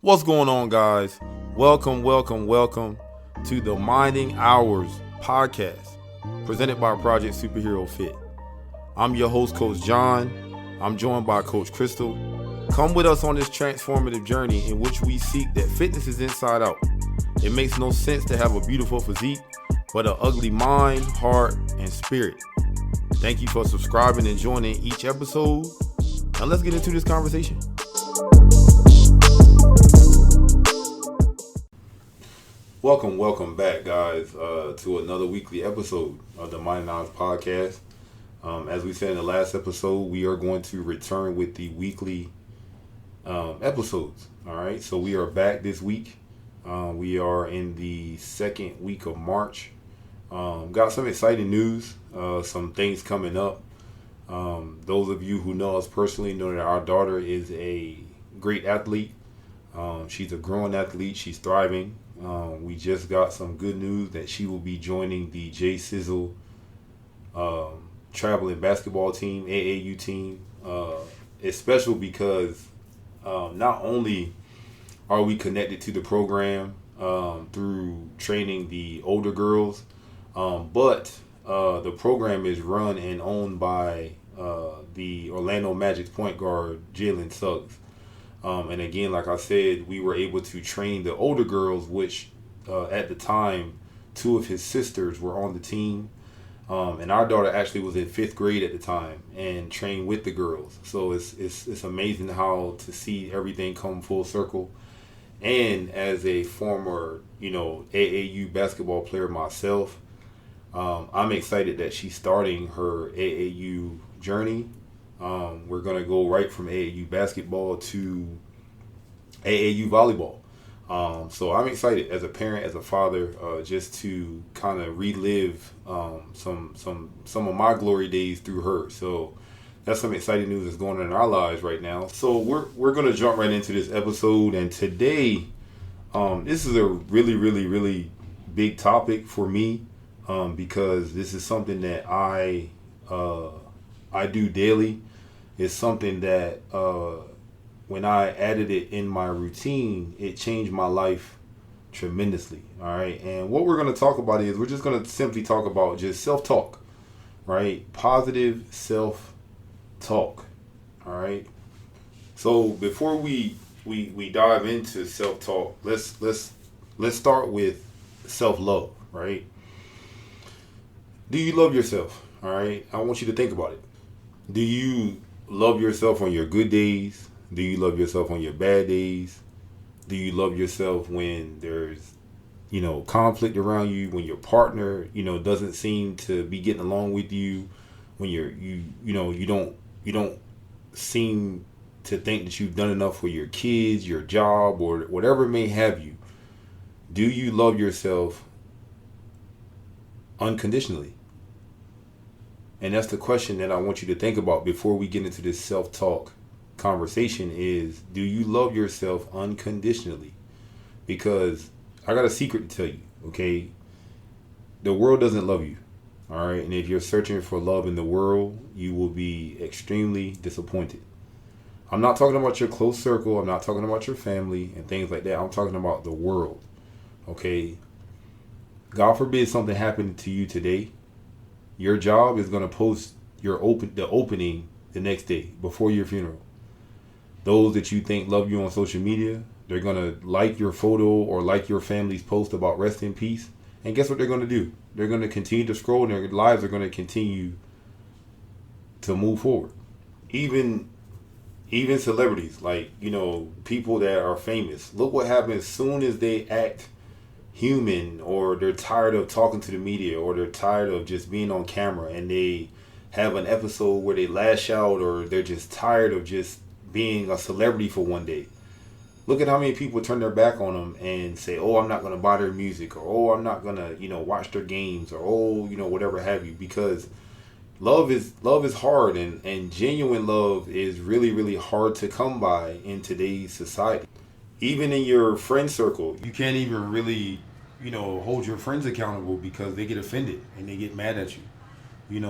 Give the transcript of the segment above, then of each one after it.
What's going on, guys? Welcome to the Minding Hours podcast, presented by Project Superhero Fit. I'm your host, Coach John. I'm joined by Coach Crystal. Come with us on this transformative journey in which we seek that fitness is inside out. It makes no sense to have a beautiful physique, but an ugly mind, heart, and spirit. Thank you for subscribing and joining each episode. Now let's get into this conversation. Welcome back, guys, to another weekly episode of the Minding Hours podcast. As we said in the last episode, we are going to return with the weekly episodes. All right, so we are back this week. We are in the second week of March. Got some exciting news, some things coming up. Those of you who know us personally know that our daughter is a great athlete. She's a growing athlete. She's thriving. We just got some good news that she will be joining the J Sizzle traveling basketball team, AAU team. It's special because not only are we connected to the program through training the older girls, but the program is run and owned by the Orlando Magic's point guard, Jalen Suggs. And again, like I said, we were able to train the older girls, which at the time, two of his sisters were on the team. And our daughter actually was in 5th grade at the time and trained with the girls. So it's amazing how to see everything come full circle. And as a former, AAU basketball player myself, I'm excited that she's starting her AAU journey. We're going to go right from AAU basketball to AAU volleyball. So I'm excited as a parent, as a father, just to kind of relive some of my glory days through her. So that's some exciting news that's going on in our lives right now. So we're going to jump right into this episode. And today, this is a really big topic for me because this is something that I do daily. It's something that when I added it in my routine, it changed my life tremendously. All right. And what we're going to talk about is we're just going to simply talk about just self-talk, right? Positive self-talk. All right. So before we dive into self-talk, let's start with self-love, right? Do you love yourself? All right. I want you to think about it. Do you love yourself on your good days? Do you love yourself on your bad days? Do you love yourself when there's, conflict around you, when your partner, doesn't seem to be getting along with you, when you don't seem to think that you've done enough for your kids, your job, or whatever may have you? Do you love yourself unconditionally? And that's the question that I want you to think about before we get into this self-talk conversation is, do you love yourself unconditionally? Because I got a secret to tell you, okay? The world doesn't love you, all right? And if you're searching for love in the world, you will be extremely disappointed. I'm not talking about your close circle. I'm not talking about your family and things like that. I'm talking about the world, okay? God forbid something happened to you today. Your job is going to post the opening the next day before your funeral. Those that you think love you on social media, they're going to like your photo or like your family's post about rest in peace. And guess what they're going to do? They're going to continue to scroll and their lives are going to continue to move forward. Even celebrities, like, people that are famous. Look what happens as soon as they act human, or they're tired of talking to the media, or they're tired of just being on camera, and they have an episode where they lash out, or they're just tired of just being a celebrity for one day. Look at how many people turn their back on them and say, oh, I'm not going to buy their music, or oh, I'm not going to watch their games, or oh, whatever have you, because love is hard, and genuine love is really hard to come by in today's society. Even in your friend circle, you can't even really, hold your friends accountable because they get offended and they get mad at you.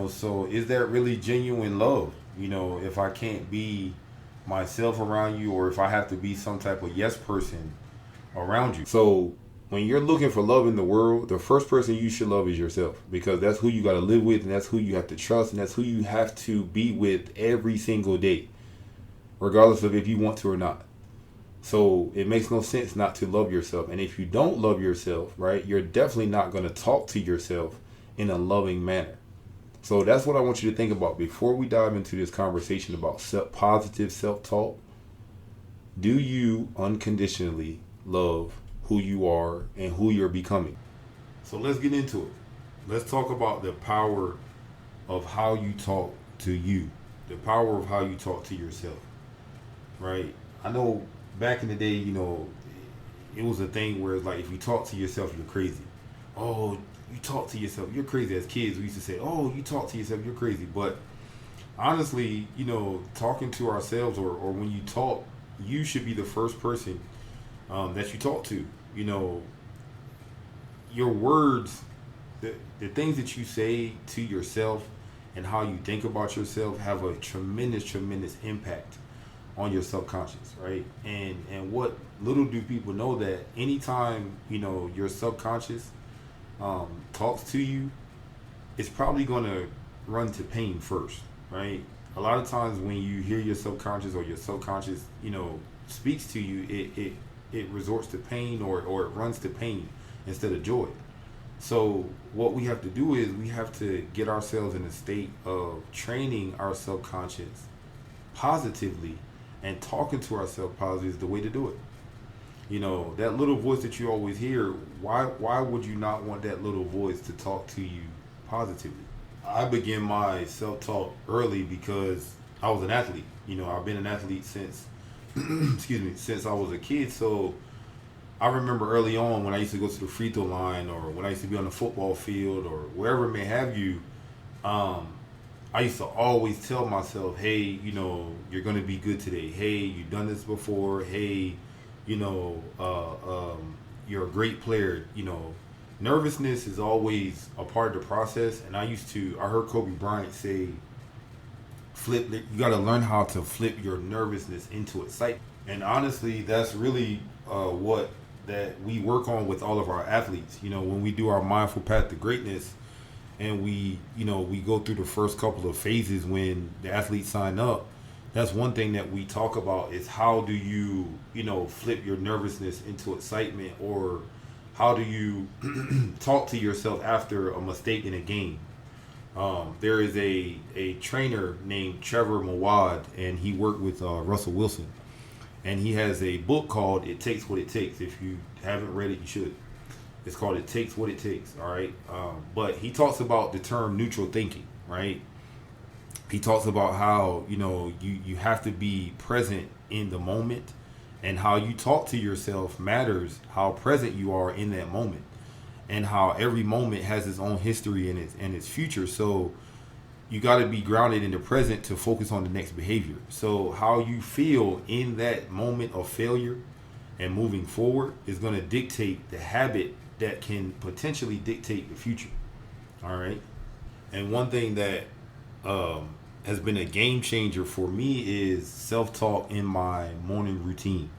So is that really genuine love? If I can't be myself around you, or if I have to be some type of yes person around you. So when you're looking for love in the world, the first person you should love is yourself, because that's who you got to live with, and that's who you have to trust, and that's who you have to be with every single day, regardless of if you want to or not. So it makes no sense not to love yourself. And if you don't love yourself, right, you're definitely not going to talk to yourself in a loving manner. So that's what I want you to think about before we dive into this conversation about positive self-talk. Do you unconditionally love who you are and who you're becoming? So let's get into it. Let's talk about the power of how you talk to you, the power of how you talk to yourself, right? I know back in the day, it was a thing where, like, if you talk to yourself, you're crazy. Oh, you talk to yourself, you're crazy. As kids, we used to say, oh, you talk to yourself, you're crazy. But honestly, talking to ourselves, or when you talk, you should be the first person that you talk to. Your words, the things that you say to yourself and how you think about yourself have a tremendous impact on your subconscious, right? And what little do people know, that anytime your subconscious talks to you, it's probably going to run to pain first, right? A lot of times when you hear your subconscious, or your subconscious speaks to you, it resorts to pain, or it runs to pain instead of joy. So what we have to do is we have to get ourselves in a state of training our subconscious positively, and talking to ourselves positively is the way to do it. That little voice that you always hear, why would you not want that little voice to talk to you positively? I began my self-talk early because I was an athlete. I've been an athlete since since I was a kid. So I remember early on when I used to go to the free throw line, or when I used to be on the football field, or wherever it may have you, I used to always tell myself, hey, you're going to be good today. Hey, you've done this before. Hey, you're a great player. Nervousness is always a part of the process. And I heard Kobe Bryant say, you got to learn how to flip your nervousness into excitement. And honestly, that's really what that we work on with all of our athletes. When we do our mindful path to greatness, and we go through the first couple of phases when the athletes sign up, that's one thing that we talk about, is how do you flip your nervousness into excitement, or how do you talk to yourself after a mistake in a game. There is a trainer named Trevor Mawad, and he worked with Russell Wilson, and he has a book called It Takes What It Takes. If you haven't read it, you should. It's called It Takes What It Takes, all right? But he talks about the term neutral thinking, right? He talks about how, you have to be present in the moment, and how you talk to yourself matters, how present you are in that moment, and how every moment has its own history and its future. So you got to be grounded in the present to focus on the next behavior. So how you feel in that moment of failure and moving forward is going to dictate the habit that can potentially dictate the future. All right. And one thing that has been a game changer for me is self-talk in my morning routine.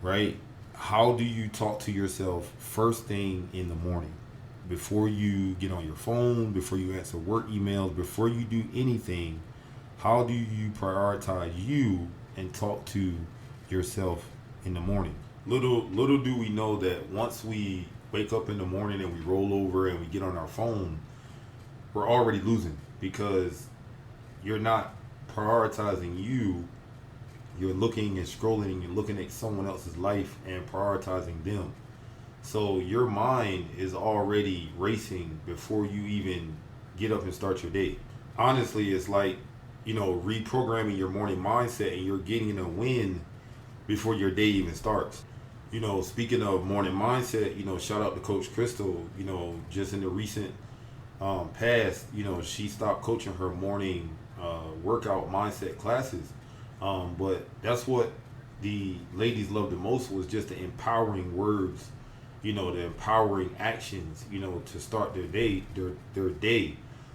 Right? How do you talk to yourself first thing in the morning? Before you get on your phone, before you answer work emails, before you do anything, how do you prioritize you and talk to yourself in the morning? Little do we know that once we wake up in the morning and we roll over and we get on our phone, we're already losing, because you're not prioritizing you. You're looking and scrolling and looking at someone else's life and prioritizing them. So your mind is already racing before you even get up and start your day. Honestly, it's like, reprogramming your morning mindset, and you're getting a win before your day even starts. Speaking of morning mindset, shout out to Coach Crystal. Just in the recent past, she stopped coaching her morning workout mindset classes. But that's what the ladies loved the most, was just the empowering words, the empowering actions, to start their day.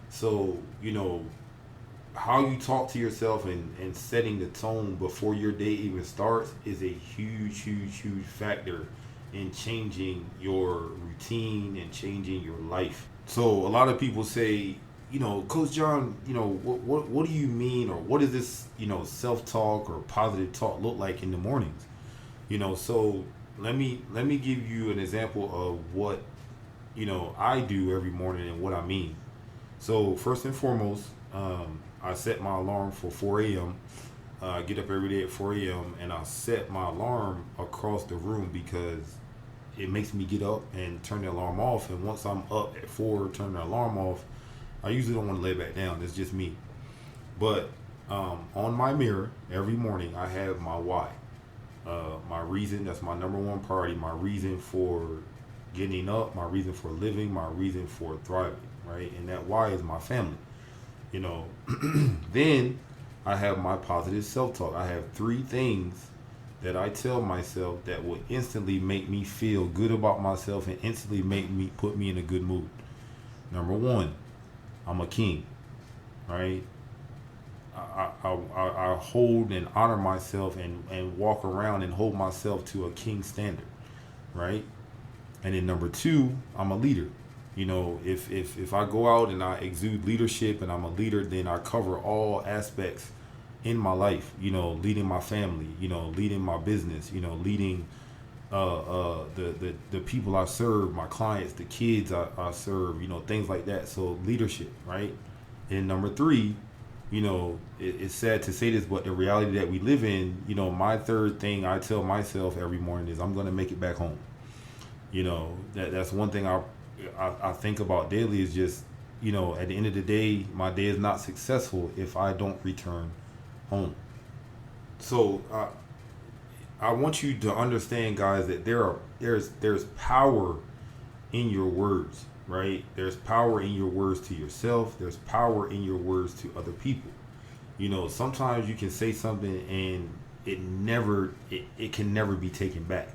So, how you talk to yourself and setting the tone before your day even starts is a huge factor in changing your routine and changing your life. So a lot of people say, Coach John, what do you mean, or what does this, self-talk or positive talk look like in the mornings? So let me give you an example of what, I do every morning and what I mean. So first and foremost, I set my alarm for 4 a.m. I get up every day at 4 a.m. and I set my alarm across the room because it makes me get up and turn the alarm off. And once I'm up at 4, turn the alarm off, I usually don't want to lay back down. It's just me. But on my mirror every morning, I have my why. My reason, that's my number one priority. My reason for getting up, my reason for living, my reason for thriving, right? And that why is my family. Then I have my positive self-talk. I have 3 things that I tell myself that will instantly make me feel good about myself and instantly put me in a good mood. Number 1, I'm a king, right? I hold and honor myself and walk around and hold myself to a king standard, right? And then number 2, I'm a leader. If I go out and I exude leadership and I'm a leader, then I cover all aspects in my life, leading my family, leading my business, leading the people I serve, my clients, the kids I serve, things like that. So leadership, right? And number 3, it's sad to say this, but the reality that we live in, my 3rd thing I tell myself every morning is I'm going to make it back home. That's one thing I think about daily is just, at the end of the day, my day is not successful if I don't return home. So I want you to understand, guys, that there's power in your words, right? There's power in your words to yourself. There's power in your words to other people. Sometimes you can say something and it can never be taken back.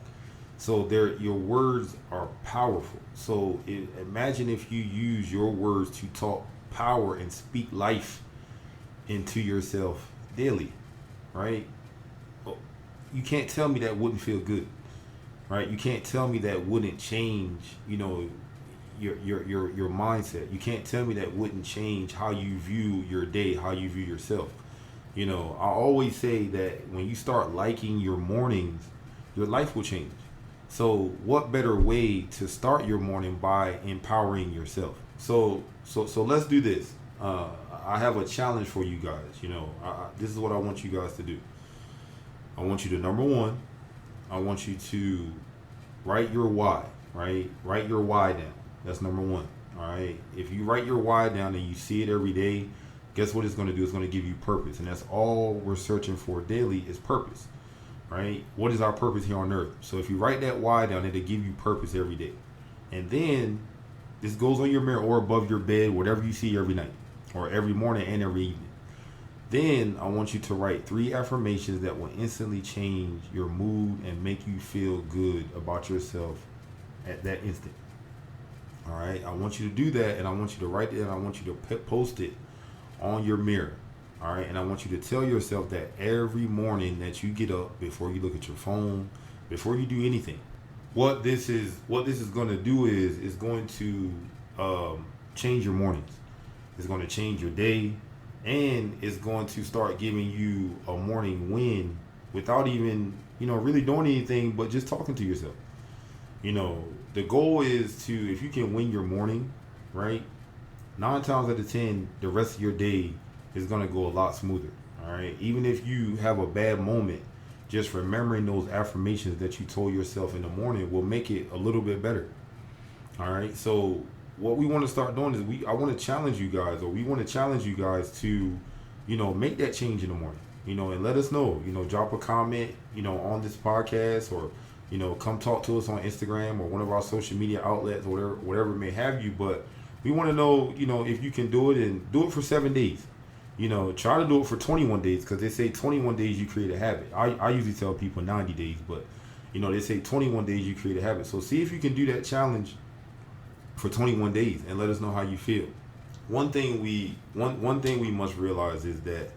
So your words are powerful. So imagine if you use your words to talk power and speak life into yourself daily, right? You can't tell me that wouldn't feel good, right? You can't tell me that wouldn't change, your mindset. You can't tell me that wouldn't change how you view your day, how you view yourself. I always say that when you start liking your mornings, your life will change. So what better way to start your morning by empowering yourself? So let's do this. I have a challenge for you guys. This is what I want you guys to do. I want you to, number 1, I want you to write your why, right? Write your why down. That's number 1. All right. If you write your why down and you see it every day, guess what it's going to do? It's going to give you purpose. And that's all we're searching for daily is purpose. Right? What is our purpose here on earth? So if you write that why down, it'll give you purpose every day. And then this goes on your mirror or above your bed, whatever you see every night or every morning and every evening. Then I want you to write 3 affirmations that will instantly change your mood and make you feel good about yourself at that instant. All right. I want you to do that, and I want you to write it, and I want you to post it on your mirror. All right, and I want you to tell yourself that every morning that you get up, before you look at your phone, before you do anything, what this is going to do is going to change your mornings. It's going to change your day, and it's going to start giving you a morning win without even really doing anything, but just talking to yourself. The goal is to, if you can win your morning, right, 9 times out of 10, the rest of your day is going to go a lot smoother. All right. Even if you have a bad moment, just remembering those affirmations that you told yourself in the morning will make it a little bit better. All right. So what we want to start doing is I want to challenge you guys, or we want to challenge you guys to, make that change in the morning, and let us know, drop a comment, on this podcast, or, come talk to us on Instagram or one of our social media outlets, or whatever it may have you. But we want to know, if you can do it, and do it for 7 days. Try to do it for 21 days, because they say 21 days you create a habit. I usually tell people 90 days, but they say 21 days you create a habit. So see if you can do that challenge for 21 days and let us know how you feel. one thing we must realize is that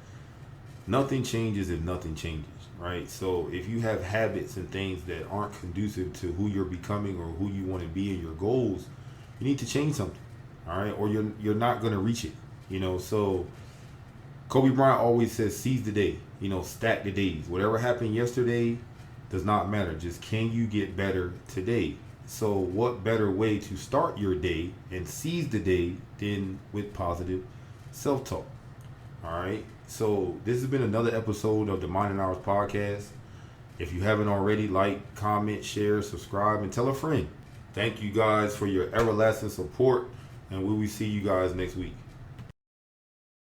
nothing changes if nothing changes, right? So if you have habits and things that aren't conducive to who you're becoming or who you want to be and your goals, you need to change something, all right? Or you're not going to reach it, So Kobe Bryant always says, seize the day, stack the days. Whatever happened yesterday does not matter. Just can you get better today? So what better way to start your day and seize the day than with positive self-talk? All right. So this has been another episode of the Mind and Hours podcast. If you haven't already, like, comment, share, subscribe, and tell a friend. Thank you guys for your everlasting support, and we will see you guys next week.